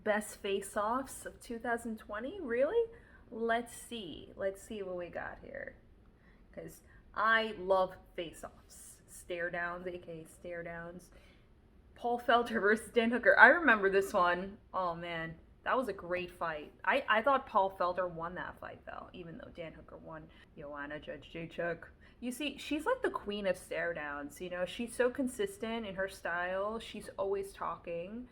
best face-offs of 2020? Really? Let's see. Let's see what we got here. Because I love face-offs. Stare-downs, aka stare-downs. Paul Felder versus Dan Hooker. I remember this one. Oh, man. That was a great fight. I thought Paul Felder won that fight, though, even though Dan Hooker won. Joanna Jędrzejczyk. You see, she's like the queen of stare downs. You know, she's so consistent in her style. She's always talking.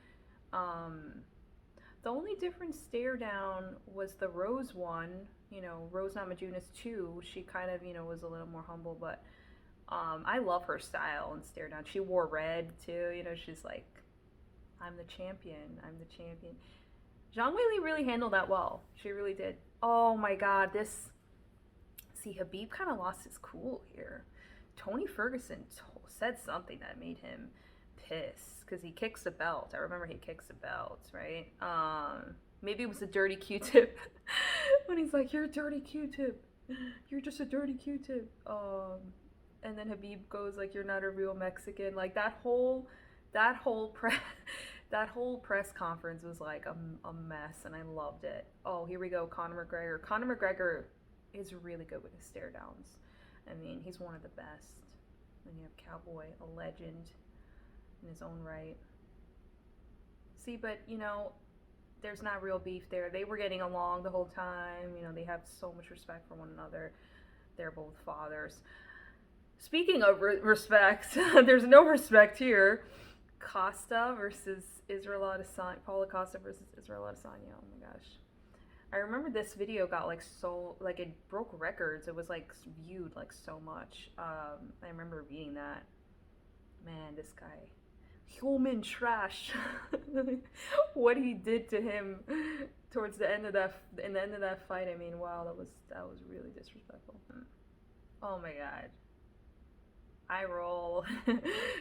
The only different stare down was the Rose one. You know, Rose Namajunas 2. She kind of, was a little more humble, but I love her style and stare down. She wore red too. You know, she's like, I'm the champion. I'm the champion. Zhang Weili really handled that well. She really did. Oh my God, this. See, Khabib kind of lost his cool here. Tony Ferguson said something that made him pissed because he kicks the belt. I remember he kicks the belt, right? Maybe it was a dirty Q-tip when he's like, "You're a dirty Q-tip. You're just a dirty Q-tip." And then Khabib goes like, "You're not a real Mexican." Like that whole press conference was like a mess, and I loved it. Oh, here we go, Conor McGregor. Conor McGregor is really good with his stare downs. I mean, he's one of the best. Then you have Cowboy, a legend in his own right. See, but there's not real beef there. They were getting along the whole time. They have so much respect for one another. They're both fathers. Speaking of respect, there's no respect here. Costa versus Israel Adesanya. Paulo Costa versus Israel Adesanya. Oh my gosh. I remember this video got it broke records. It was viewed so much. I remember reading that. Man, this guy, human trash. What he did to him towards the end of that fight. I mean, wow, that was really disrespectful. Oh my God. I roll.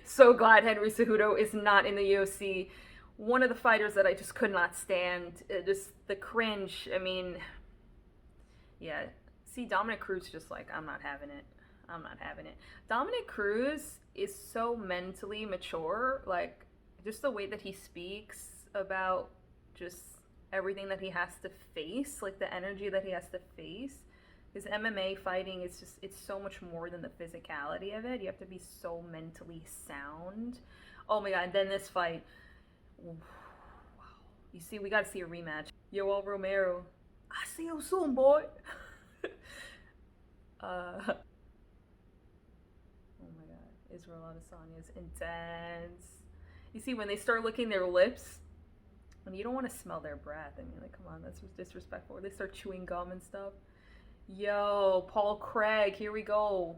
So glad Henry Cejudo is not in the UFC. One of the fighters that I just could not stand. Just the cringe. I mean, yeah. See, Dominic Cruz just I'm not having it. I'm not having it. Dominic Cruz is so mentally mature. Just the way that he speaks about just everything that he has to face. The energy that he has to face. His MMA fighting is it's so much more than the physicality of it. You have to be so mentally sound. Oh my God, and then this fight. Wow. You see, we gotta see a rematch. Yoel Romero. I see you soon, boy. Oh my God. Israel Adesanya is intense. You see, when they start licking their lips, when you don't want to smell their breath, I mean, come on, that's disrespectful. They start chewing gum and stuff. Yo, Paul Craig, here we go.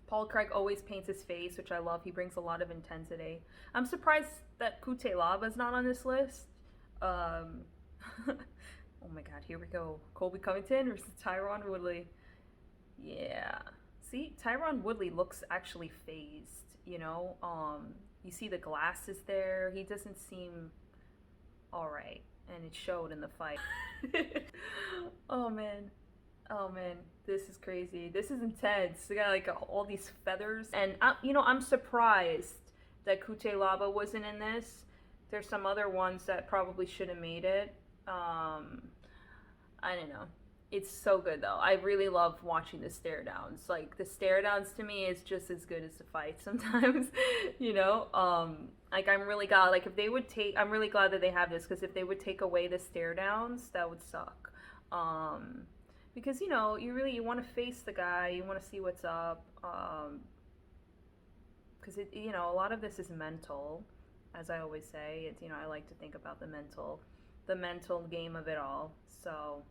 Paul Craig always paints his face, which I love. He brings a lot of intensity. I'm surprised that Cutelaba is not on this list. Oh my God, here we go. Colby Covington versus Tyron Woodley. Yeah. See, Tyron Woodley looks actually phased, You see the glasses there. He doesn't seem all right. And it showed in the fight. Oh man, this is crazy. This is intense. They got all these feathers, and I'm surprised that Cutelaba wasn't in this. There's some other ones that probably should have made it. I don't know. It's so good though. I really love watching the stare downs. The stare downs to me is just as good as the fight sometimes. I'm really glad. If they would I'm really glad that they have this, because if they would take away the stare downs, that would suck. Because you want to face the guy, you want to see what's up. Because a lot of this is mental, as I always say. It's I like to think about the mental game of it all. So.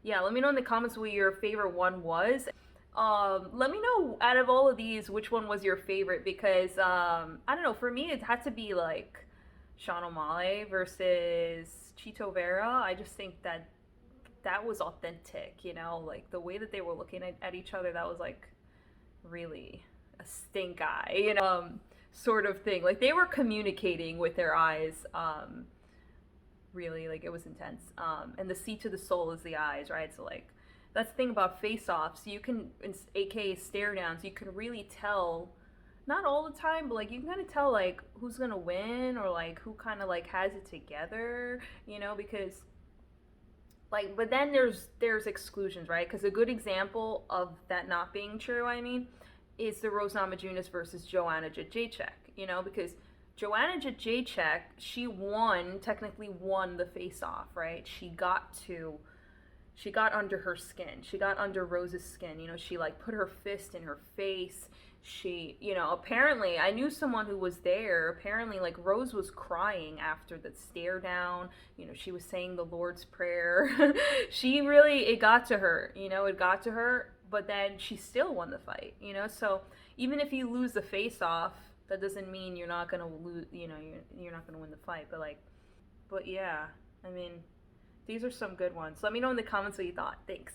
Yeah, let me know in the comments what your favorite one was. Let me know, out of all of these, which one was your favorite, because, I don't know, for me, it had to be, Sean O'Malley versus Chito Vera. I just think that was authentic, the way that they were looking at each other, that was, really a stink eye, sort of thing. They were communicating with their eyes, really, it was intense. And the seat to the soul is the eyes, right? So that's the thing about face-offs. You can, aka stare downs, you can really tell not all the time, but like you can kind of tell like who's gonna win or like who kind of like has it together, because like, but then there's exclusions, right? Because a good example of that not being true, I mean, is the Rose Namajunas versus Joanna Jędrzejczyk, because Joanna Jędrzejczyk, she technically won the face-off, right? She got under her skin. She got under Rose's skin. She like put her fist in her face. She, apparently, I knew someone who was there. Apparently, like, Rose was crying after the stare down. She was saying the Lord's Prayer. It got to her, it got to her, but then she still won the fight, So even if you lose the face off, that doesn't mean you're not going to lose, you're not going to win the fight. But yeah, I mean, these are some good ones. Let me know in the comments what you thought. Thanks.